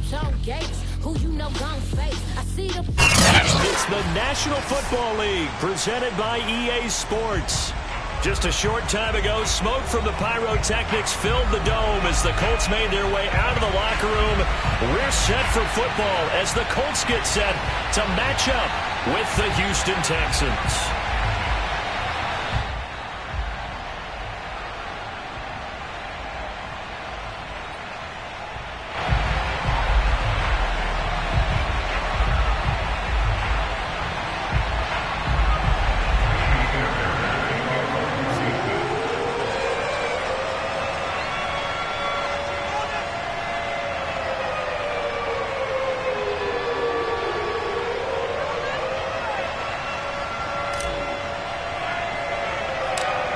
two-tone gates. Who you know gon' face? I see the... It's the National Football League presented by EA Sports. Just a short time ago, smoke from the pyrotechnics filled the dome as the Colts made their way out of the locker room. We're set for football as the Colts get set to match up with the Houston Texans.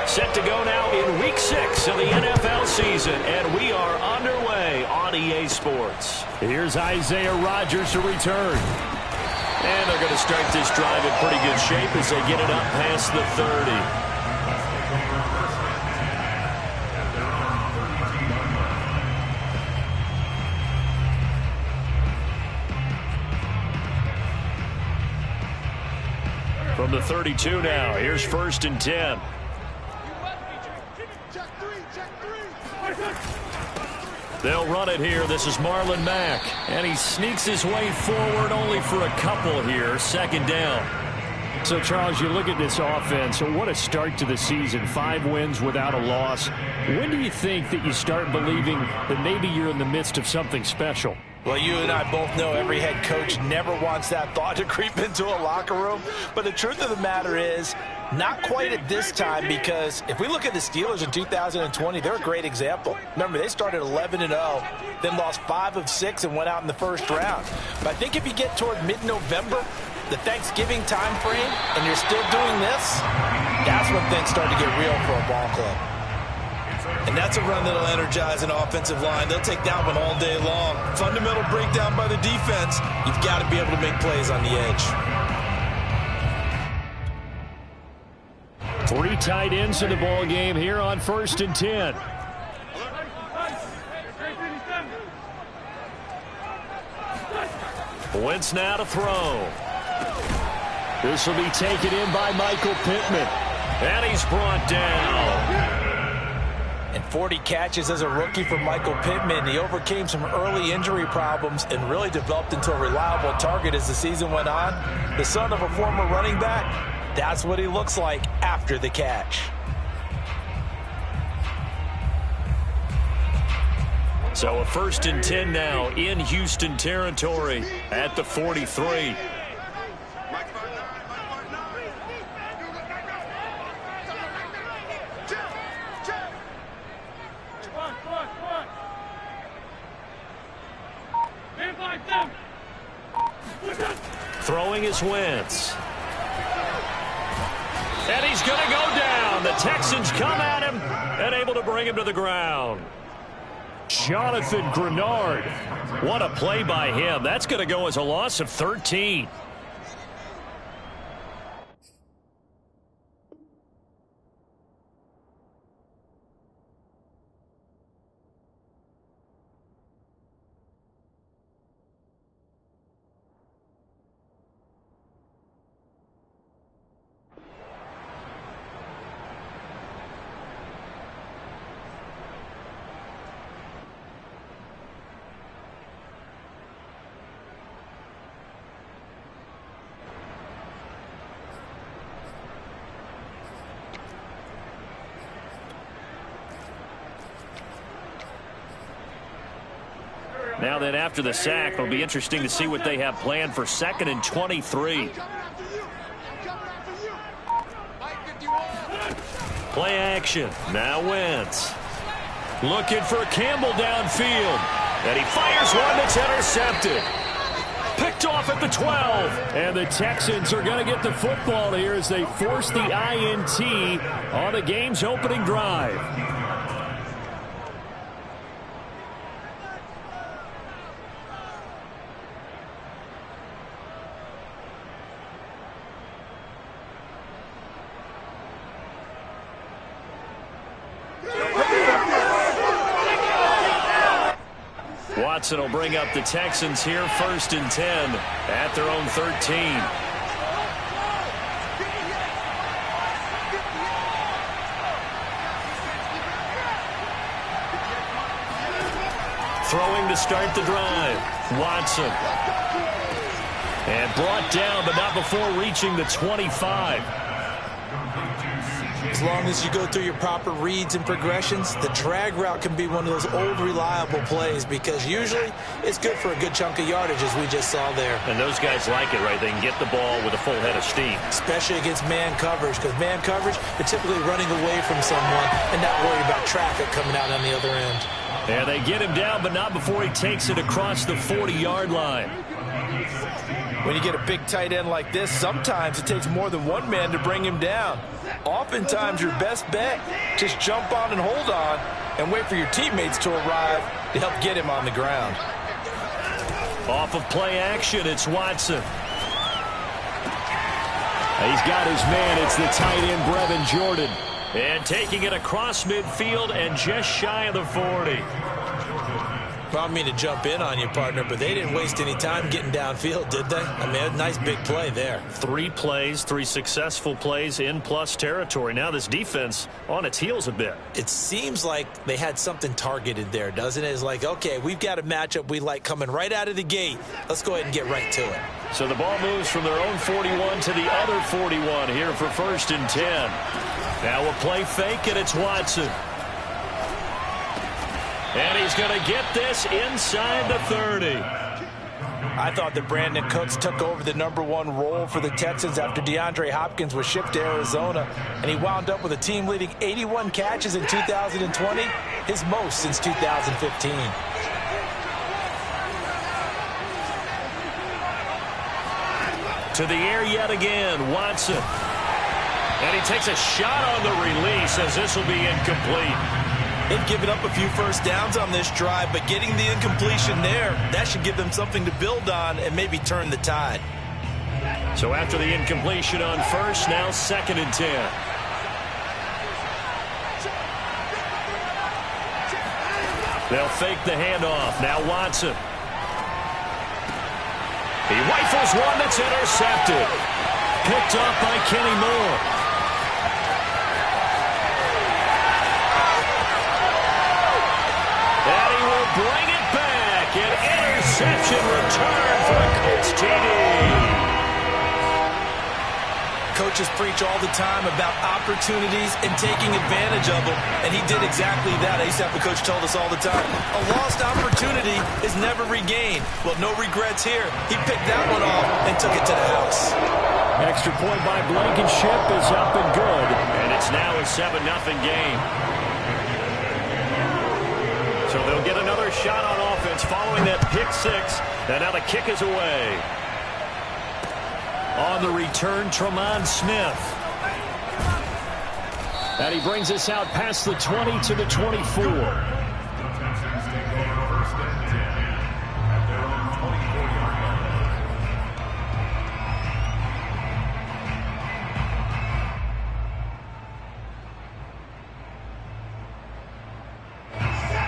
Set to go now in Week 6 of the NFL season, and we are underway on EA Sports. Here's Isaiah Rodgers to return. And they're going to start this drive in pretty good shape as they get it up past the 30. From the 32 now, here's 1st and 10. They'll run it here. This is Marlon Mack. And he sneaks his way forward only for a couple here. 2nd down. So, Charles, you look at this offense. So what a start to the season. 5 wins without a loss. When do you think that you start believing that maybe you're in the midst of something special? Well, you and I both know every head coach never wants that thought to creep into a locker room. But the truth of the matter is, not quite at this time, because if we look at the Steelers in 2020, they're a great example. Remember, they started 11-0, then lost 5 of 6 and went out in the 1st round. But I think if you get toward mid-November, the Thanksgiving time frame, and you're still doing this, that's when things start to get real for a ball club. And that's a run that'll energize an offensive line. They'll take that one all day long. Fundamental breakdown by the defense. You've got to be able to make plays on the edge. 3 tight ends in the ball game here on 1st and 10. Wentz now to throw. This will be taken in by Michael Pittman. And he's brought down. And 40 catches as a rookie for Michael Pittman. He overcame some early injury problems and really developed into a reliable target as the season went on. The son of a former running back, that's what he looks like after the catch. So a 1st and 10 now in Houston territory at the 43. Throwing is Wentz. And he's going to go down. The Texans come at him and able to bring him to the ground. Jonathan Grenard. What a play by him. That's going to go as a loss of 13. Now then, after the sack, it'll be interesting to see what they have planned for 2nd and 23. Play action. Now Wentz. Looking for Campbell downfield. And he fires one that's intercepted. Picked off at the 12. And the Texans are going to get the football here as they force the INT on the game's opening drive. Watson will bring up the Texans here 1st and 10 at their own 13. Throwing to start the drive. Watson. And brought down, but not before reaching the 25. As long as you go through your proper reads and progressions, the drag route can be one of those old reliable plays because usually it's good for a good chunk of yardage, as we just saw there. And those guys like it, right? They can get the ball with a full head of steam. Especially against man coverage, because man coverage, they're typically running away from someone and not worried about traffic coming out on the other end. And they get him down, but not before he takes it across the 40-yard line. When you get a big tight end like this, sometimes it takes more than one man to bring him down. Oftentimes, your best bet, just jump on and hold on and wait for your teammates to arrive to help get him on the ground. Off of play action, it's Watson. He's got his man. It's the tight end, Brevin Jordan. And taking it across midfield and just shy of the 40. I don't mean to jump in on you, partner, but they didn't waste any time getting downfield, did they? I mean, a nice big play there. 3 plays, 3 successful plays in plus territory. Now this defense on its heels a bit. It seems like they had something targeted there, doesn't it? It's like, okay, we've got a matchup we like coming right out of the gate. Let's go ahead and get right to it. So the ball moves from their own 41 to the other 41 here for 1st and 10. Now a play fake, and it's Watson. And he's going to get this inside the 30. I thought that Brandon Cooks took over the #1 role for the Texans after DeAndre Hopkins was shipped to Arizona, and he wound up with a team-leading 81 catches in 2020, his most since 2015. To the air yet again, Watson. And he takes a shot on the release as this will be incomplete. They've given up a few first downs on this drive, but getting the incompletion there, that should give them something to build on and maybe turn the tide. So after the incompletion on first, now 2nd and 10. They'll fake the handoff. Now Watson. He rifles one that's intercepted. Picked up by Kenny Moore. And he will bring it back. An interception return for a Colts TD. Coaches preach all the time about opportunities and taking advantage of them, and he did exactly that. I used to have the coach told us all the time, a lost opportunity is never regained. Well, no regrets here. He picked that one off and took it to the house. Extra point by Blankenship is up and good, and it's now a 7-0 game. So they'll get another shot on offense following that pick 6, and now the kick is away. On the return, Tremont Smith. And he brings us out past the 20 to the 24.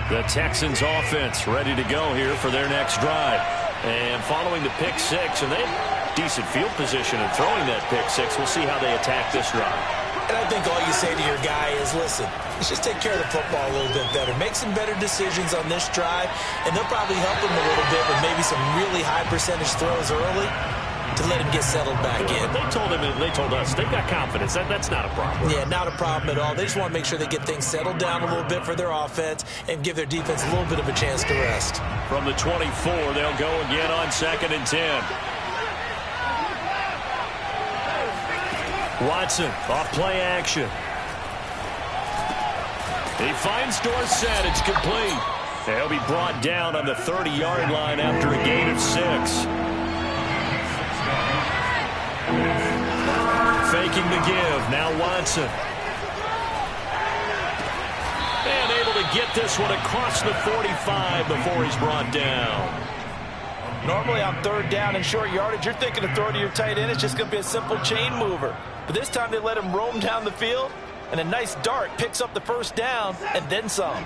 The Texans offense ready to go here for their next drive. And following the pick 6, and they have decent field position and throwing that pick 6. We'll see how they attack this drive. And I think all you say to your guy is, listen, let's just take care of the football a little bit better. Make some better decisions on this drive, and they'll probably help him a little bit with maybe some really high percentage throws early to let him get settled back in. They told him, they told us, they've got confidence. That's not a problem. Yeah, not a problem at all. They just want to make sure they get things settled down a little bit for their offense and give their defense a little bit of a chance to rest. From the 24, they'll go again on 2nd and 10. Watson off play action. He finds Dorsett. It's complete. They'll be brought down on the 30-yard line after a gain of 6. Faking the give. Now Watson. And able to get this one across the 45 before he's brought down. Normally on 3rd down and short yardage, you're thinking of throw to your tight end. It's just going to be a simple chain mover. But this time they let him roam down the field, and a nice dart picks up the 1st down and then some.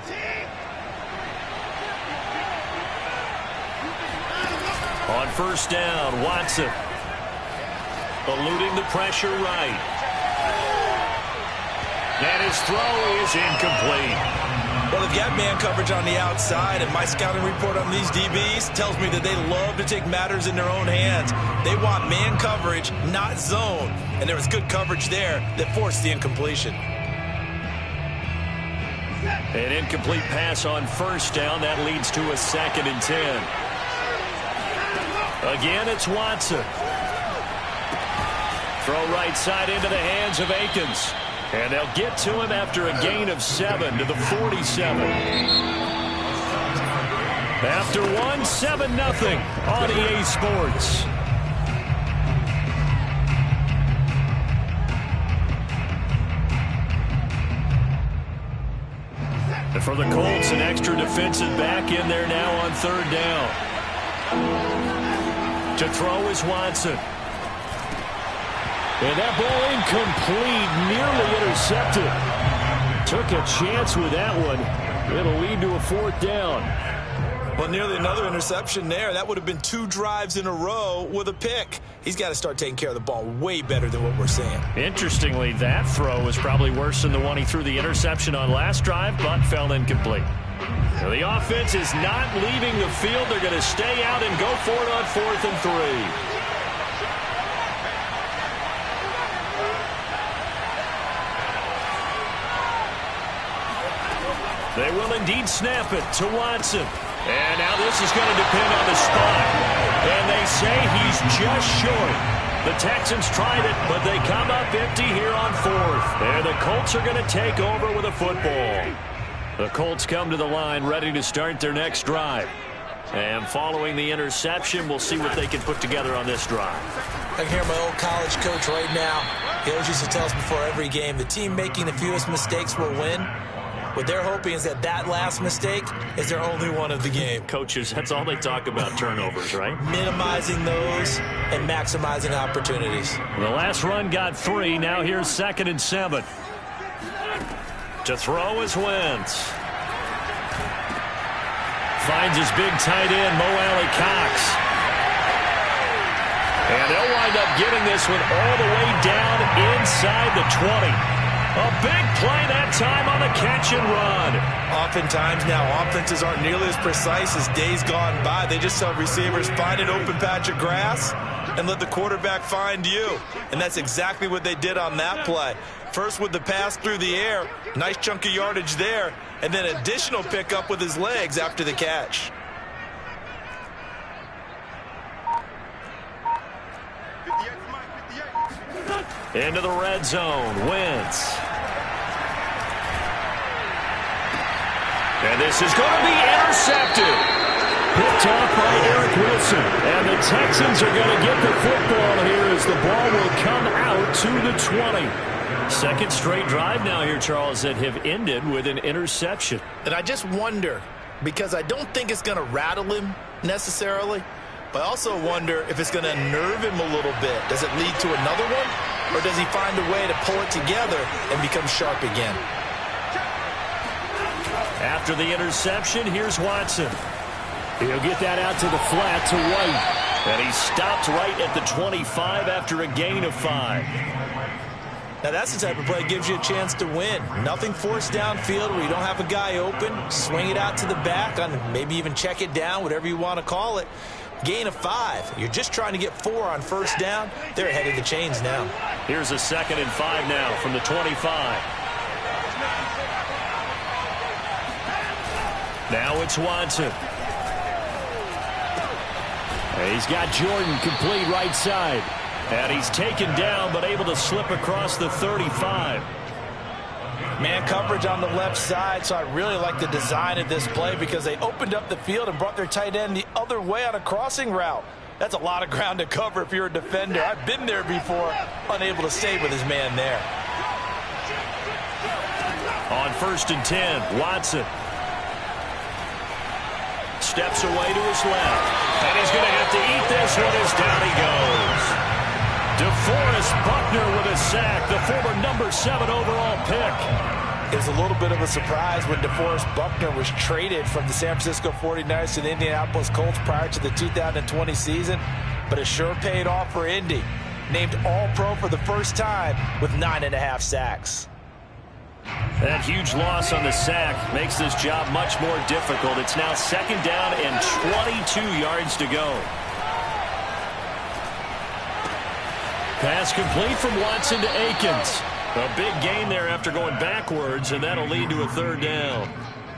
On first down, Watson. Eluding the pressure right. And his throw is incomplete. Well, they've got man coverage on the outside, and my scouting report on these DBs tells me that they love to take matters in their own hands. They want man coverage, not zone. And there was good coverage there that forced the incompletion. An incomplete pass on first down. That leads to a 2nd and 10. Again, it's Watson. Throw right side into the hands of Akins. And they'll get to him after a gain of 7 to the 47. After 1, 7-0 on EA Sports. And for the Colts, an extra defensive back in there now on 3rd down. To throw is Watson. And that ball incomplete, nearly intercepted. Took a chance with that one. It'll lead to a 4th down. Well, nearly another interception there. That would have been 2 drives in a row with a pick. He's got to start taking care of the ball way better than what we're seeing. Interestingly, that throw was probably worse than the one he threw the interception on last drive, but fell incomplete. So the offense is not leaving the field. They're going to stay out and go for it on 4th and 3. They will indeed snap it to Watson. And now this is going to depend on the spot. And they say he's just short. The Texans tried it, but they come up empty here on 4th. And the Colts are going to take over with a football. The Colts come to the line ready to start their next drive. And following the interception, we'll see what they can put together on this drive. I can hear my old college coach right now. He always used to tell us before every game, the team making the fewest mistakes will win. What they're hoping is that last mistake is their only one of the game. Coaches, that's all they talk about, turnovers, right? Minimizing those and maximizing opportunities. The last run got 3. Now here's 2nd and 7. To throw is Wentz. Finds his big tight end, Mo Alley-Cox. And they'll wind up getting this one all the way down inside the 20. A big play that time on the catch and run. Oftentimes now, offenses aren't nearly as precise as days gone by. They just tell receivers, find an open patch of grass and let the quarterback find you. And that's exactly what they did on that play. First with the pass through the air, nice chunk of yardage there, and then additional pickup with his legs after the catch. Into the red zone, Wentz. And this is going to be intercepted. Picked off by Eric Wilson. And the Texans are going to get the football here as the ball will come out to the 20. 2nd straight drive now here, Charles, that have ended with an interception. And I just wonder, because I don't think it's going to rattle him necessarily, but I also wonder if it's going to unnerve him a little bit. Does it lead to another one? Or does he find a way to pull it together and become sharp again? After the interception, here's Watson. He'll get that out to the flat to White. And he's stopped right at the 25 after a gain of 5. Now that's the type of play that gives you a chance to win. Nothing forced downfield where you don't have a guy open. Swing it out to the back, maybe even check it down, whatever you want to call it. Gain of 5. You're just trying to get 4 on first down. They're ahead of the chains now. Here's a 2nd and 5 now from the 25. Now it's Watson. And he's got Jordan complete right side. And he's taken down but able to slip across the 35. Man coverage on the left side, so I really like the design of this play because they opened up the field and brought their tight end the other way on a crossing route. That's a lot of ground to cover if you're a defender. I've been there before, unable to stay with his man there. On 1st and 10, Watson. Steps away to his left. And he's going to have to eat this one as down he goes. DeForest Buckner with a sack, the former number 7 overall pick. It was a little bit of a surprise when DeForest Buckner was traded from the San Francisco 49ers to the Indianapolis Colts prior to the 2020 season, but it sure paid off for Indy. Named All-Pro for the first time with 9.5 sacks. That huge loss on the sack makes this job much more difficult. It's now 2nd down and 22 yards to go. Pass complete from Watson to Akins. A big gain there after going backwards, and that'll lead to a 3rd down.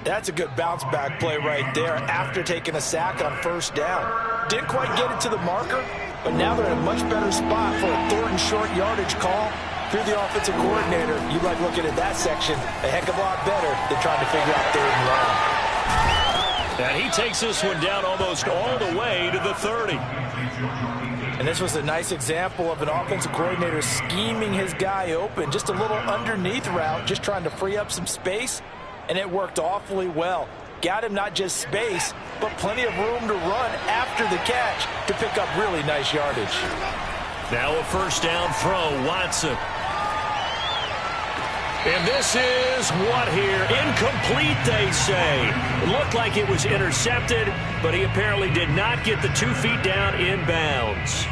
That's a good bounce-back play right there after taking a sack on 1st down. Didn't quite get it to the marker, but now they're in a much better spot for a 3rd and short yardage call. If you're the offensive coordinator, you like looking at that section a heck of a lot better than trying to figure out 3rd and long. And he takes this one down almost all the way to the 30. And this was a nice example of an offensive coordinator scheming his guy open. Just a little underneath route, just trying to free up some space, and it worked awfully well. Got him not just space, but plenty of room to run after the catch to pick up really nice yardage. Now a 1st down throw, Watson. And this is what here? Incomplete, they say. It looked like it was intercepted, but he apparently did not get the 2 feet down in bounds.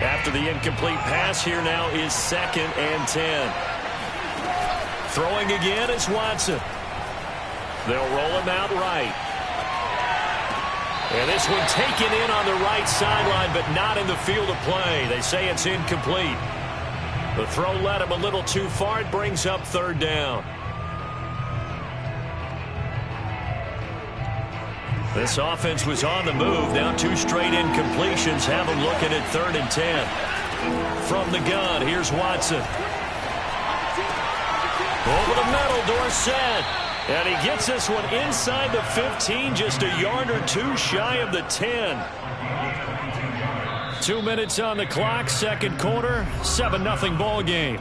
After the incomplete pass, here now is 2nd and 10. Throwing again is Watson. They'll roll him out right. And this one taken in on the right sideline, but not in the field of play. They say it's incomplete. The throw led him a little too far. It brings up 3rd down. This offense was on the move. Now 2 straight incompletions have them looking at 3rd and 10. From the gun, here's Watson. Over the middle, Dorsett. And he gets this one inside the 15, just a yard or 2 shy of the 10. 2 minutes on the clock, 2nd quarter, 7-0 ball game.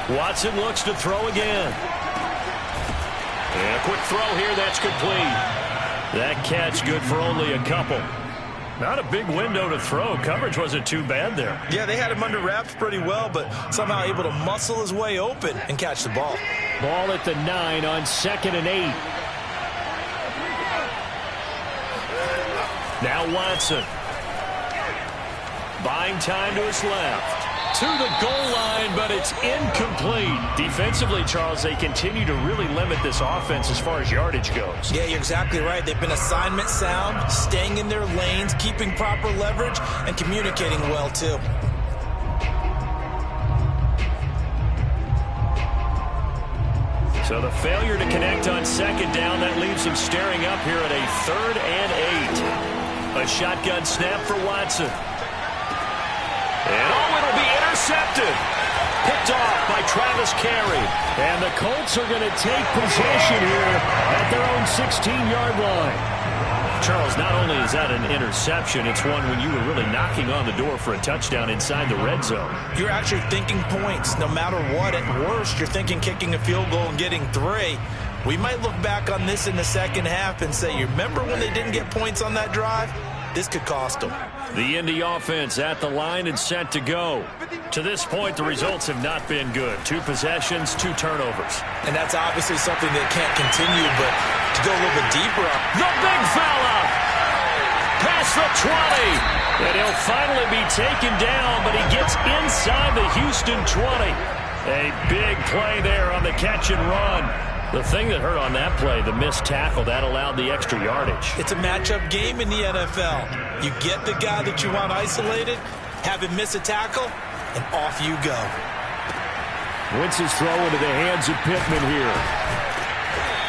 Watson looks to throw again. And a quick throw here, that's complete. That catch good for only a couple. Not a big window to throw. Coverage wasn't too bad there. Yeah, they had him under wraps pretty well, but somehow able to muscle his way open and catch the ball. Ball at the 9 on 2nd and 8. Now Watson. Buying time to his left. To the goal line, but it's incomplete. Defensively, Charles, they continue to really limit this offense as far as yardage goes. Yeah, you're exactly right. They've been assignment sound, staying in their lanes, keeping proper leverage, and communicating well, too. So the failure to connect on 2nd down, that leaves them staring up here at a 3rd and 8. A shotgun snap for Watson. And it'll be intercepted. Picked off by Travis Carey. And the Colts are going to take possession here at their own 16-yard line. Charles, not only is that an interception, it's one when you were really knocking on the door for a touchdown inside the red zone. You're actually thinking points. No matter what, at worst, you're thinking kicking a field goal and getting 3. We might look back on this in the 2nd half and say, you remember when they didn't get points on that drive? This could cost them. The Indy offense at the line and set to go. To this point, the results have not been good. 2 possessions, 2 turnovers. And that's obviously something that can't continue, but to go a little bit deeper. The big fella! Past the 20! And he'll finally be taken down, but he gets inside the Houston 20. A big play there on the catch and run. The thing that hurt on that play, the missed tackle, that allowed the extra yardage. It's a matchup game in the NFL. You get the guy that you want isolated, have him miss a tackle, and off you go. Wentz's throw into the hands of Pittman here.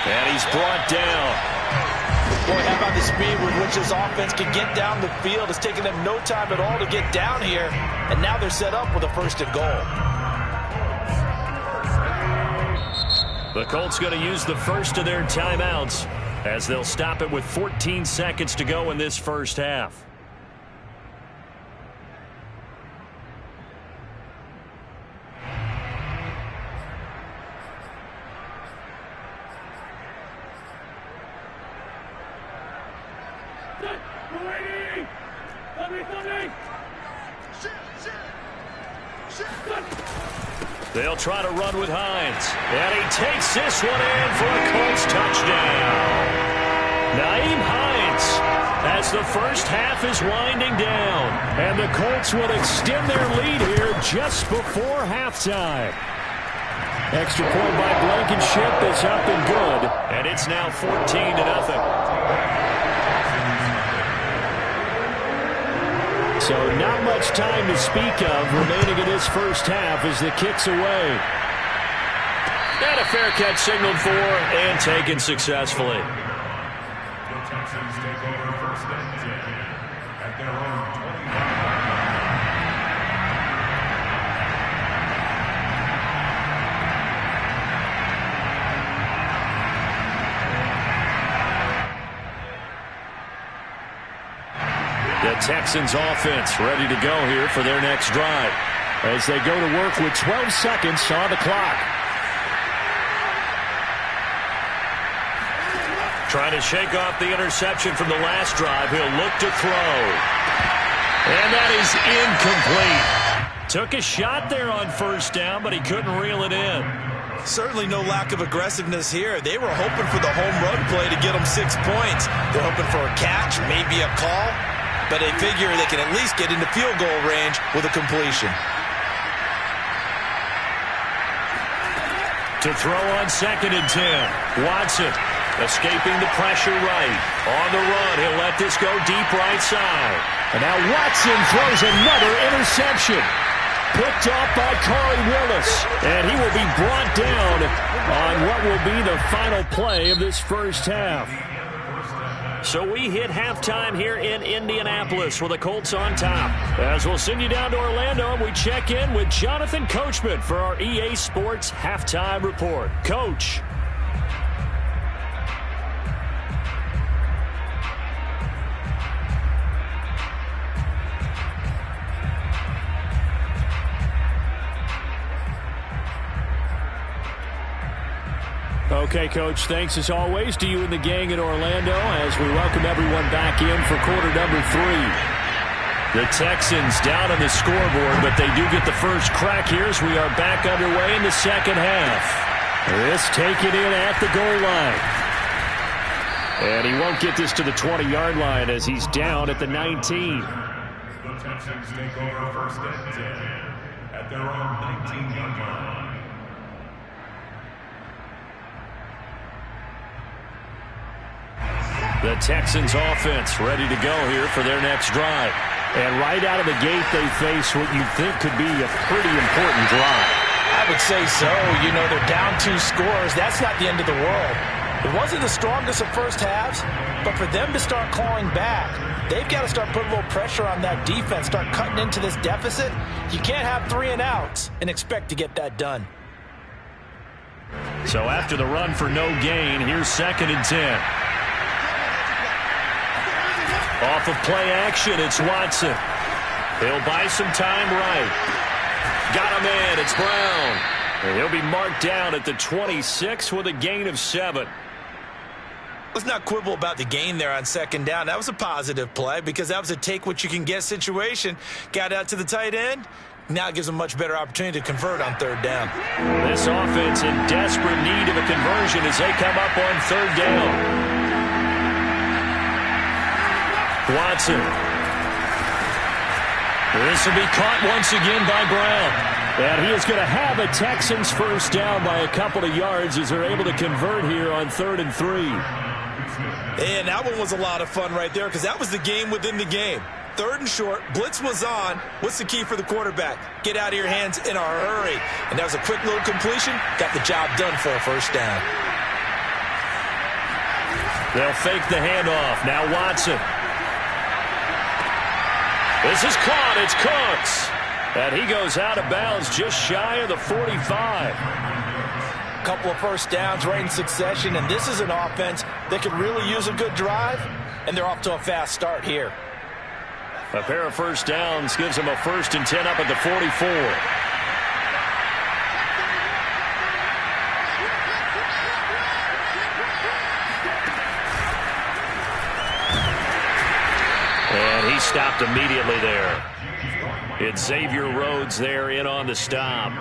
And he's brought down. Boy, how about the speed with which this offense can get down the field? It's taken them no time at all to get down here, and now they're set up with a 1st and goal. The Colts going to use the first of their timeouts as they'll stop it with 14 seconds to go in this 1st half. They'll try to run with Hines. And he takes this one in for a Colts touchdown. Nyheim Hines, as the first half is winding down. And the Colts will extend their lead here just before halftime. Extra point by Blankenship is up and good. And it's now 14-0. So not much time to speak of remaining in this first half as the kick's away. And a fair catch signaled for and taken successfully. The Texans take over first and 10 at their own 20. The Texans offense ready to go here for their next drive as they go to work with 12 seconds on the clock. Trying to shake off the interception from the last drive. He'll look to throw. And that is incomplete. Took a shot there on first down, but he couldn't reel it in. Certainly no lack of aggressiveness here. They were hoping for the home run play to get them 6 points. They're hoping for a catch, maybe a call. But they figure they can at least get into field goal range with a completion. To throw on 2nd and 10. Watson escaping the pressure right. On the run, he'll let this go deep right side. And now Watson throws another interception. Picked off by Corey Willis. And he will be brought down on what will be the final play of this first half. So we hit halftime here in Indianapolis with the Colts on top. As we'll send you down to Orlando, we check in with Jonathan Coachman for our EA Sports Halftime Report. Coach. Okay, Coach, thanks as always to you and the gang in Orlando as we welcome everyone back in for quarter number 3. The Texans down on the scoreboard, but they do get the first crack here as we are back underway in the second half. This taken in at the goal line. And he won't get this to the 20-yard line as he's down at the 19. The Texans take over first and 10 at their own 19-yard line. The Texans offense ready to go here for their next drive. And right out of the gate, they face what you think could be a pretty important drive. I would say so. You know, they're down 2 scores. That's not the end of the world. It wasn't the strongest of first halves, but for them to start clawing back, they've got to start putting a little pressure on that defense, start cutting into this deficit. You can't have 3 and outs and expect to get that done. So after the run for no gain, here's 2nd and 10. Off of play action, it's Watson. He'll buy some time right. Got him in, it's Brown. And he'll be marked down at the 26 with a gain of 7. Let's not quibble about the gain there on 2nd down. That was a positive play because that was a take-what-you-can-get situation. Got out to the tight end. Now it gives them a much better opportunity to convert on 3rd down. This offense in desperate need of a conversion as they come up on 3rd down. Watson. This will be caught once again by Brown. And he is going to have a Texans first down by a couple of yards as they're able to convert here on 3rd and 3. And that one was a lot of fun right there because that was the game within the game. 3rd and short, blitz was on. What's the key for the quarterback? Get out of your hands in a hurry. And that was a quick little completion. Got the job done for a first down. They'll fake the handoff. Now Watson. This is caught. It's Cooks. And he goes out of bounds just shy of the 45. Couple of first downs right in succession, and this is an offense that could really use a good drive, and they're off to a fast start here. A pair of first downs gives them a 1st and 10 up at the 44. And he stopped stopped immediately there. It's Xavier Rhodes there in on the stop.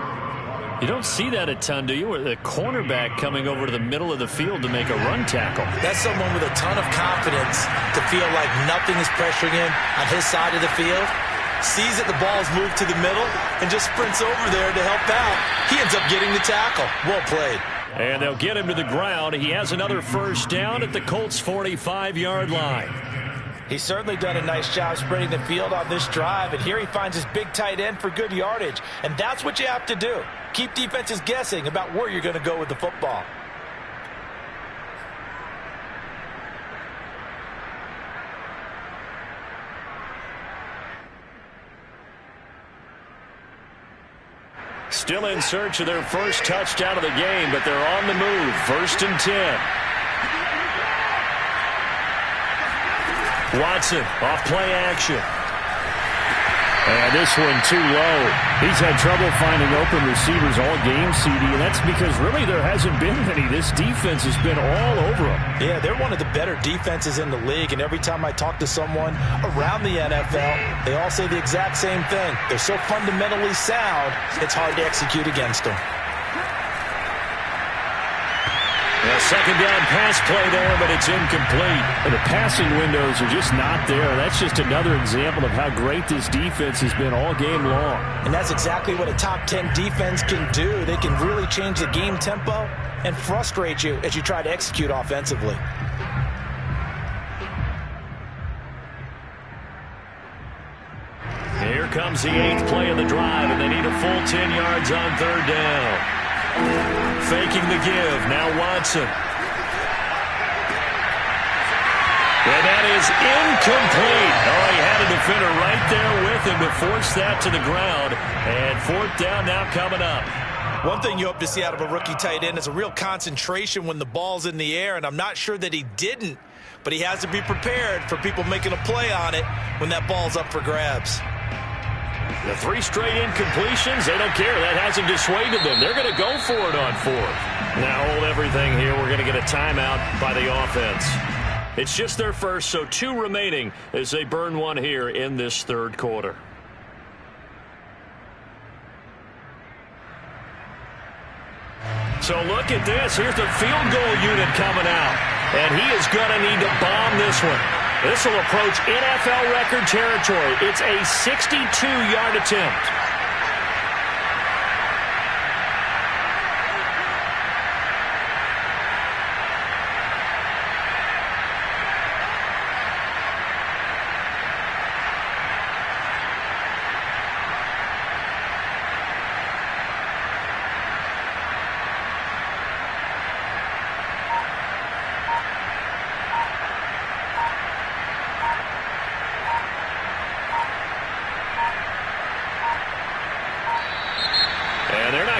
You don't see that a ton, do you? Where the cornerback coming over to the middle of the field to make a run tackle. That's someone with a ton of confidence to feel like nothing is pressuring him on his side of the field. Sees that the ball's moved to the middle and just sprints over there to help out. He ends up getting the tackle. Well played. And they'll get him to the ground. He has another first down at the Colts' 45-yard line. He's certainly done a nice job spreading the field on this drive, and here he finds his big tight end for good yardage. And that's what you have to do. Keep defenses guessing about where you're going to go with the football. Still in search of their first touchdown of the game, but they're on the move. 1st and 10. Watson off play action. And this one too low. He's had trouble finding open receivers all game, CD, and that's because really there hasn't been any. This defense has been all over them. Yeah, they're one of the better defenses in the league, and every time I talk to someone around the NFL, they all say the exact same thing. They're so fundamentally sound, it's hard to execute against them. A second down pass play there, but it's incomplete. And the passing windows are just not there. That's just another example of how great this defense has been all game long. And that's exactly what a top 10 defense can do. They can really change the game tempo and frustrate you as you try to execute offensively. Here comes the 8th play of the drive, and they need a full 10 yards on 3rd down. Faking the give. Now Watson. And that is incomplete. Oh, he had a defender right there with him to force that to the ground. And 4th down now coming up. One thing you hope to see out of a rookie tight end is a real concentration when the ball's in the air, and I'm not sure that he didn't, but he has to be prepared for people making a play on it when that ball's up for grabs. The 3 straight incompletions, they don't care. That hasn't dissuaded them. They're going to go for it on 4th. Now hold everything here. We're going to get a timeout by the offense. It's just their first, so 2 remaining as they burn one here in this 3rd quarter. So look at this. Here's the field goal unit coming out. And he is going to need to bomb this one. This will approach NFL record territory. It's a 62-yard attempt.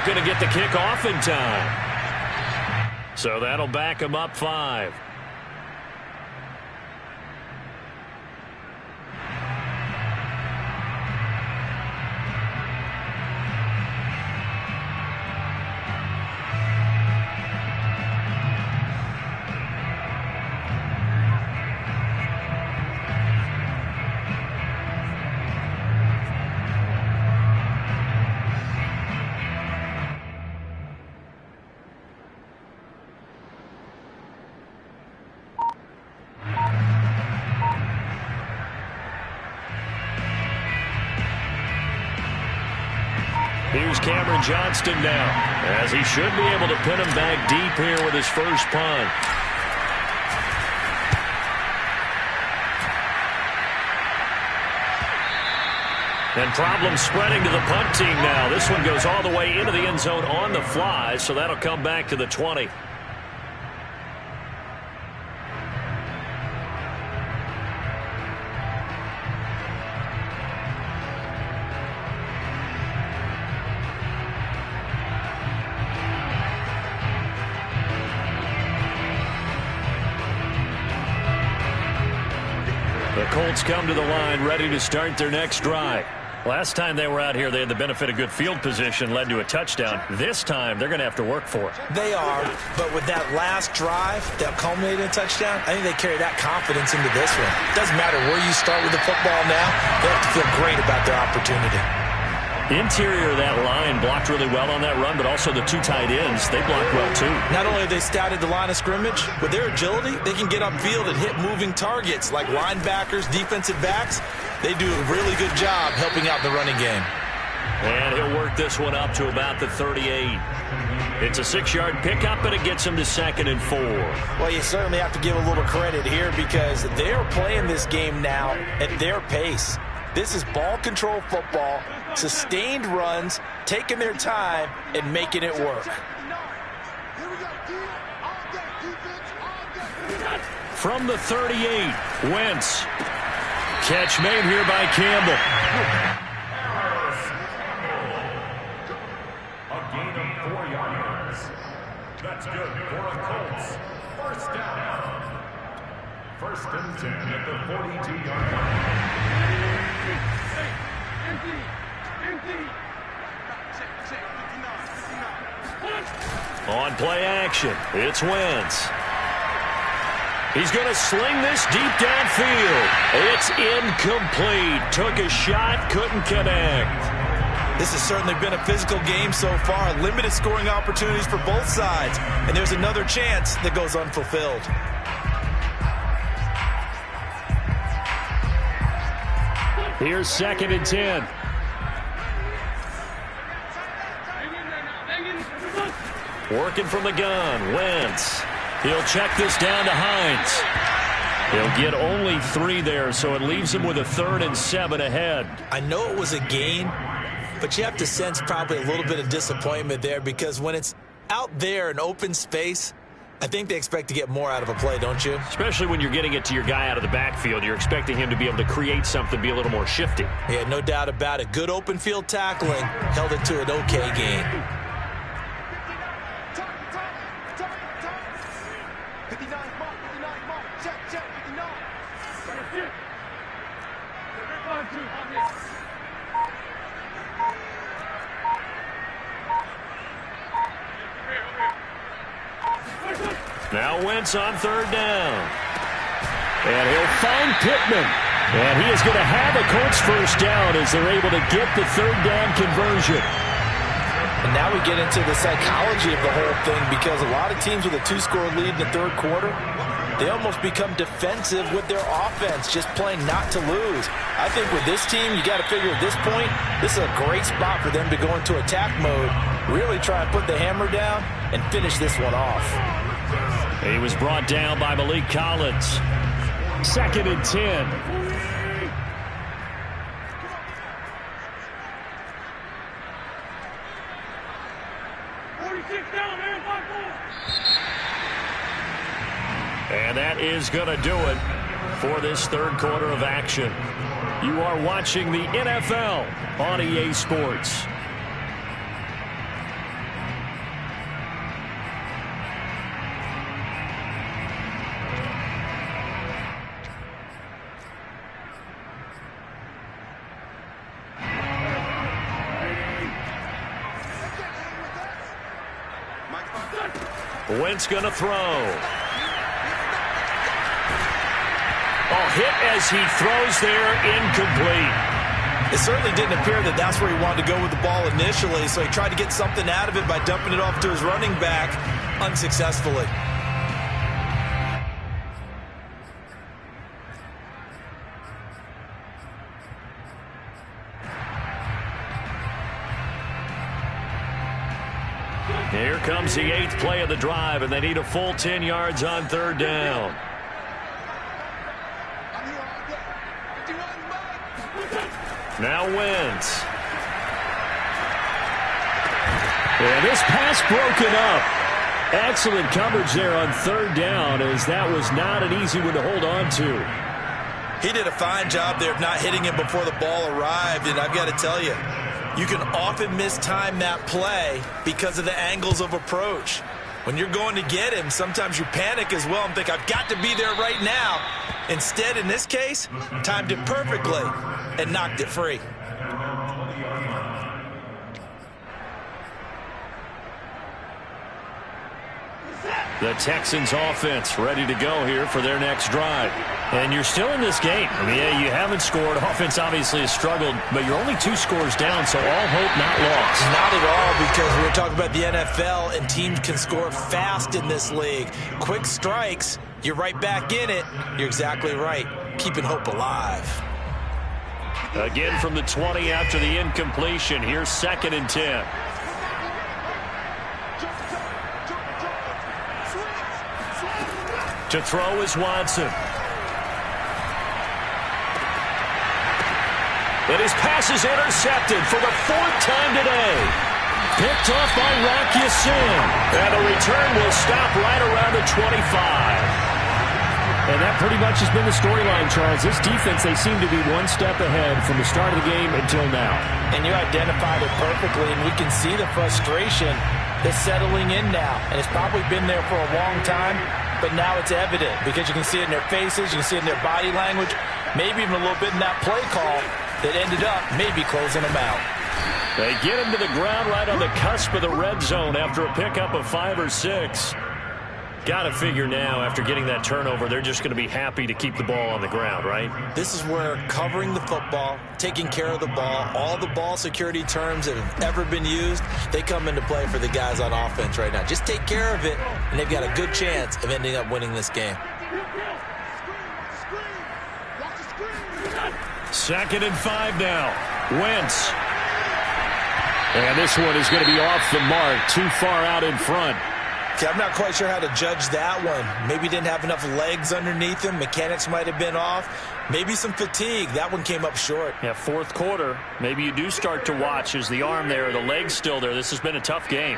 Going to get the kick off in time. So that'll back him up 5. Here's Cameron Johnston now, as he should be able to pin him back deep here with his first punt. And problems spreading to the punt team now. This one goes all the way into the end zone on the fly, so that'll come back to the 20. The Colts come to the line ready to start their next drive. Last time they were out here, they had the benefit of good field position, led to a touchdown. This time, they're going to have to work for it. They are, but with that last drive that culminated in a touchdown, I think they carry that confidence into this one. It doesn't matter where you start with the football now. They have to feel great about their opportunity. Interior of that line blocked really well on that run, but also the two tight ends, they blocked well too. Not only have they scouted the line of scrimmage, with their agility, they can get upfield and hit moving targets like linebackers, defensive backs. They do a really good job helping out the running game. And he'll work this one up to about the 38. It's a 6-yard pickup, and it gets him to 2nd and 4. Well, you certainly have to give a little credit here because they're playing this game now at their pace. This is ball control football, sustained runs, taking their time, and making it work. From the 38, Wentz. Catch made here by Campbell. A gain of 4 yards. That's good for a Colts. First down. 1st and 10 at the 42-yard line. On play action, it's Wentz. He's going to sling this deep downfield. It's incomplete. Took a shot, couldn't connect. This has certainly been a physical game so far. Limited scoring opportunities for both sides. And there's another chance that goes unfulfilled. Here's 2nd and 10. Working from the gun, Wentz. He'll check this down to Hines. He'll get only 3 there, so it leaves him with a 3rd and 7 ahead. I know it was a gain, but you have to sense probably a little bit of disappointment there because when it's out there in open space, I think they expect to get more out of a play, don't you? Especially when you're getting it to your guy out of the backfield. You're expecting him to be able to create something, be a little more shifty. Yeah, no doubt about it. Good open field tackling held it to an okay gain. Now Wentz on 3rd down. And he'll find Pittman. And he is going to have a Colts first down as they're able to get the 3rd down conversion. And now we get into the psychology of the whole thing because a lot of teams with a 2-score lead in the 3rd quarter, they almost become defensive with their offense, just playing not to lose. I think with this team, you got to figure at this point, this is a great spot for them to go into attack mode, really try and put the hammer down and finish this one off. He was brought down by Malik Collins. 2nd and 10. And that is going to do it for this 3rd quarter of action. You are watching the NFL on EA Sports. Wentz going to throw. Hit as he throws there, incomplete. It certainly didn't appear that that's where he wanted to go with the ball initially, so he tried to get something out of it by dumping it off to his running back unsuccessfully. Here comes the 8th play of the drive, and they need a full 10 yards on 3rd down. Now Wentz. And this pass broken up. Excellent coverage there on 3rd down, as that was not an easy one to hold on to. He did a fine job there of not hitting him before the ball arrived, and I've got to tell you, you can often mistime that play because of the angles of approach. When you're going to get him, sometimes you panic as well and think, I've got to be there right now. Instead, in this case, timed it perfectly and knocked it free. The Texans offense ready to go here for their next drive. And you're still in this game. I mean, yeah, you haven't scored. Offense obviously has struggled, but you're only 2 scores down, so all hope not lost. Not at all, because we're talking about the NFL, and teams can score fast in this league. Quick strikes, you're right back in it. You're exactly right. Keeping hope alive. Again from the 20 after the incompletion. Here's 2nd and 10. To throw is Watson. And his pass is intercepted for the 4th time today. Picked off by Rock Ya-Sin. And the return will stop right around the 25. And that pretty much has been the storyline, Charles. This defense, they seem to be one step ahead from the start of the game until now. And you identified it perfectly, and we can see the frustration that's settling in now. And it's probably been there for a long time. But now it's evident because you can see it in their faces, you can see it in their body language, maybe even a little bit in that play call that ended up maybe closing them out. They get him to the ground right on the cusp of the red zone after a pickup of 5 or 6. Got to figure now, after getting that turnover, they're just going to be happy to keep the ball on the ground, right? This is where covering the football, taking care of the ball, all the ball security terms that have ever been used, they come into play for the guys on offense right now. Just take care of it, and they've got a good chance of ending up winning this game. 2nd and 5 now. Wentz. And this one is going to be off the mark, too far out in front. Okay, I'm not quite sure how to judge that one. Maybe didn't have enough legs underneath him. Mechanics might have been off. Maybe some fatigue. That one came up short. Yeah, 4th quarter. Maybe you do start to watch. Is the arm there, the leg's still there? This has been a tough game.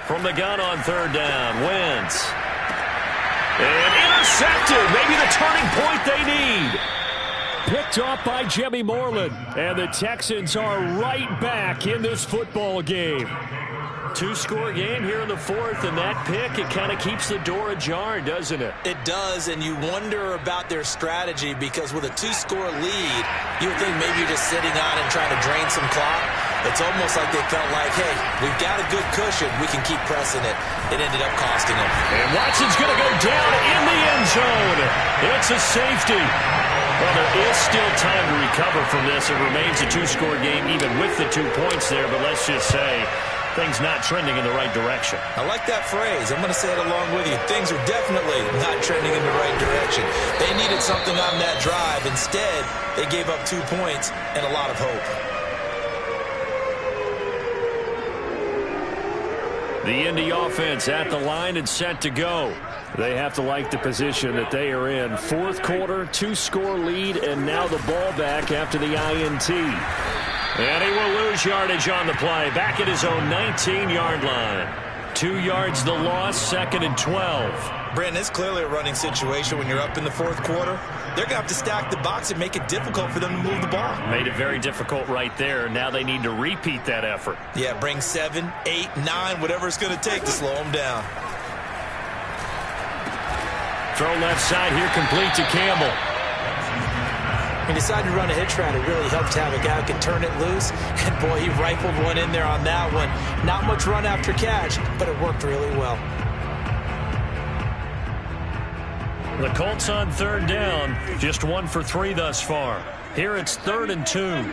From the gun on 3rd down, Wentz. And intercepted. Maybe the turning point they need. Picked off by Jimmy Moreland. And the Texans are right back in this football game. 2-score game here in the 4th, and that pick, it kind of keeps the door ajar, doesn't it? It does, and you wonder about their strategy because with a 2-score lead, you would think maybe you're just sitting on and trying to drain some clock. It's almost like they felt like, hey, we've got a good cushion. We can keep pressing it. It ended up costing them. And Watson's going to go down in the end zone. It's a safety. Well, there is still time to recover from this. It remains a 2-score game even with the 2 points there, but let's just say things not trending in the right direction. I like that phrase. I'm going to say it along with you. Things are definitely not trending in the right direction. They needed something on that drive. Instead, they gave up 2 points and a lot of hope. The Indy offense at the line and set to go. They have to like the position that they are in. 4th quarter, 2-score lead, and now the ball back after the INT. And he will lose yardage on the play. Back at his own 19-yard line. 2 yards the loss, 2nd and 12. Brandon, it's clearly a running situation when you're up in the 4th quarter. They're going to have to stack the box and make it difficult for them to move the ball. Made it very difficult right there. Now they need to repeat that effort. Yeah, bring 7, 8, 9, whatever it's going to take to slow them down. Throw left side here, complete to Campbell. He decided to run a hitch route. It really helped to have a guy who can turn it loose. And, boy, he rifled one in there on that one. Not much run after catch, but it worked really well. The Colts on 3rd down, just 1 for 3 thus far. Here it's 3rd and 2.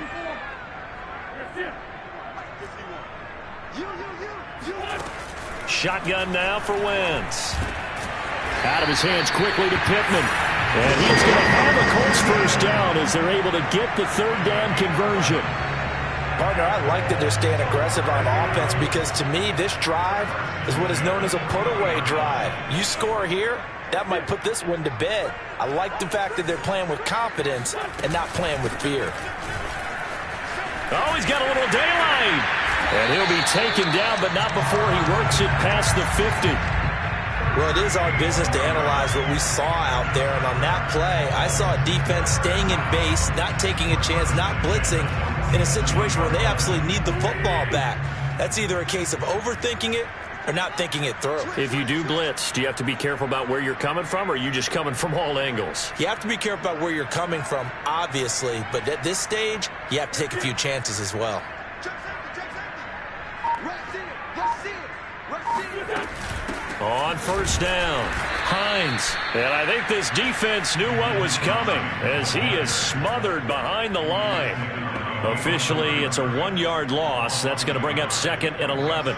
Shotgun now for Wentz. Out of his hands quickly to Pittman. And he's going to have a Colts first down as they're able to get the 3rd down conversion. Partner, I like that they're staying aggressive on offense because to me, this drive is what is known as a put-away drive. You score here, that might put this one to bed. I like the fact that they're playing with confidence and not playing with fear. Oh, he's got a little daylight. And he'll be taken down, but not before he works it past the 50. Well, it is our business to analyze what we saw out there. And on that play, I saw a defense staying in base, not taking a chance, not blitzing in a situation where they absolutely need the football back. That's either a case of overthinking it or not thinking it through. If you do blitz, do you have to be careful about where you're coming from, or are you just coming from all angles? You have to be careful about where you're coming from, obviously. But at this stage, you have to take a few chances as well. On first down, Hines. And I think this defense knew what was coming as he is smothered behind the line. Officially, it's a 1-yard loss. That's going to bring up 2nd and 11.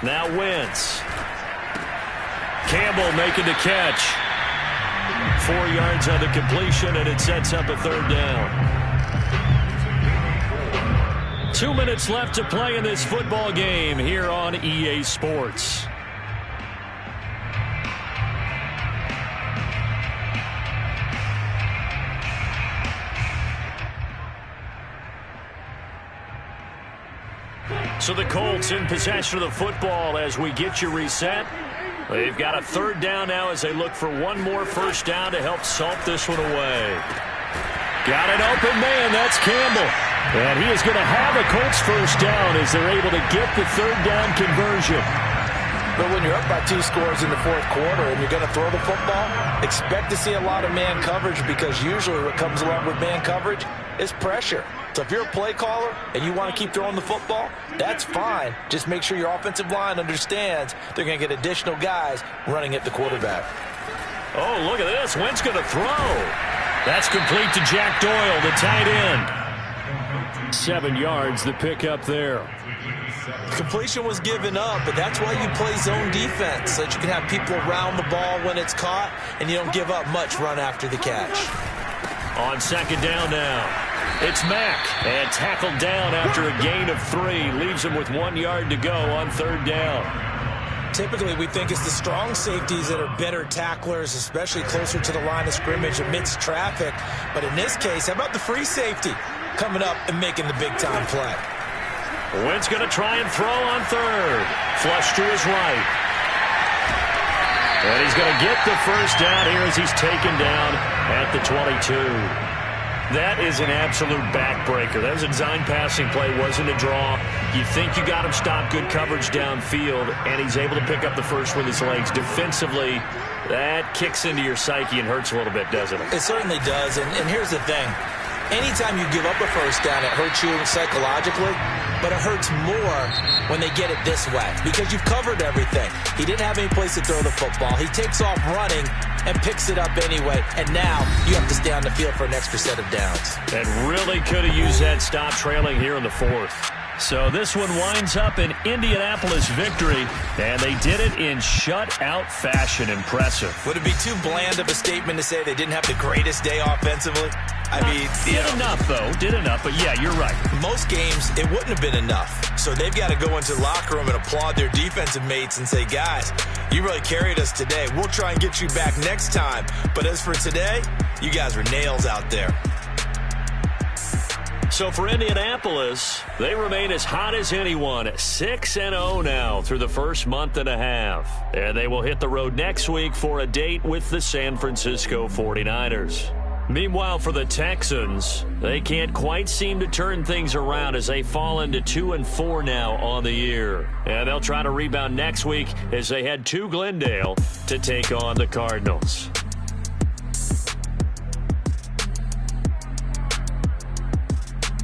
Now Wentz. Campbell making the catch. 4 yards on the completion, and it sets up a 3rd down. 2 minutes left to play in this football game here on EA Sports. So the Colts in possession of the football as we get you reset. They've got a 3rd down now as they look for one more first down to help salt this one away. Got an open man. That's Campbell. And he is going to have a Colts first down as they're able to get the 3rd down conversion. But when you're up by 2 scores in the 4th quarter and you're going to throw the football, expect to see a lot of man coverage because usually what comes along with man coverage is pressure. So if you're a play caller and you want to keep throwing the football, that's fine. Just make sure your offensive line understands they're going to get additional guys running at the quarterback. Oh, look at this. Wentz going to throw. That's complete to Jack Doyle, the tight end. 7 yards, the pickup there. Completion was given up, but that's why you play zone defense, so that you can have people around the ball when it's caught, and you don't give up much run after the catch. On 2nd down now, it's Mack, and tackled down after a gain of 3. Leaves him with 1 yard to go on 3rd down. Typically, we think it's the strong safeties that are better tacklers, especially closer to the line of scrimmage amidst traffic. But in this case, how about the free safety coming up and making the big-time play? Wentz going to try and throw on 3rd. Flush to his right. And he's going to get the first down here as he's taken down at the 22. That is an absolute backbreaker. That was a design passing play, wasn't a draw. You think you got him stopped, good coverage downfield, and he's able to pick up the first with his legs. Defensively, that kicks into your psyche and hurts a little bit, doesn't it? It certainly does, and here's the thing. Anytime you give up a first down, it hurts you psychologically, but it hurts more when they get it this way because you've covered everything. He didn't have any place to throw the football. He takes off running and picks it up anyway, and now you have to stay on the field for an extra set of downs. And really could have used that stop trailing here in the 4th. So this one winds up an Indianapolis victory, and they did it in shutout fashion. Impressive. Would it be too bland of a statement to say they didn't have the greatest day offensively? I mean, did enough, though. Did enough, but yeah, you're right. Most games, it wouldn't have been enough. So they've got to go into the locker room and applaud their defensive mates and say, guys, you really carried us today. We'll try and get you back next time. But as for today, you guys were nails out there. So for Indianapolis, they remain as hot as anyone, 6-0 now through the first month and a half. And they will hit the road next week for a date with the San Francisco 49ers. Meanwhile, for the Texans, they can't quite seem to turn things around as they fall into 2-4 now on the year. And they'll try to rebound next week as they head to Glendale to take on the Cardinals.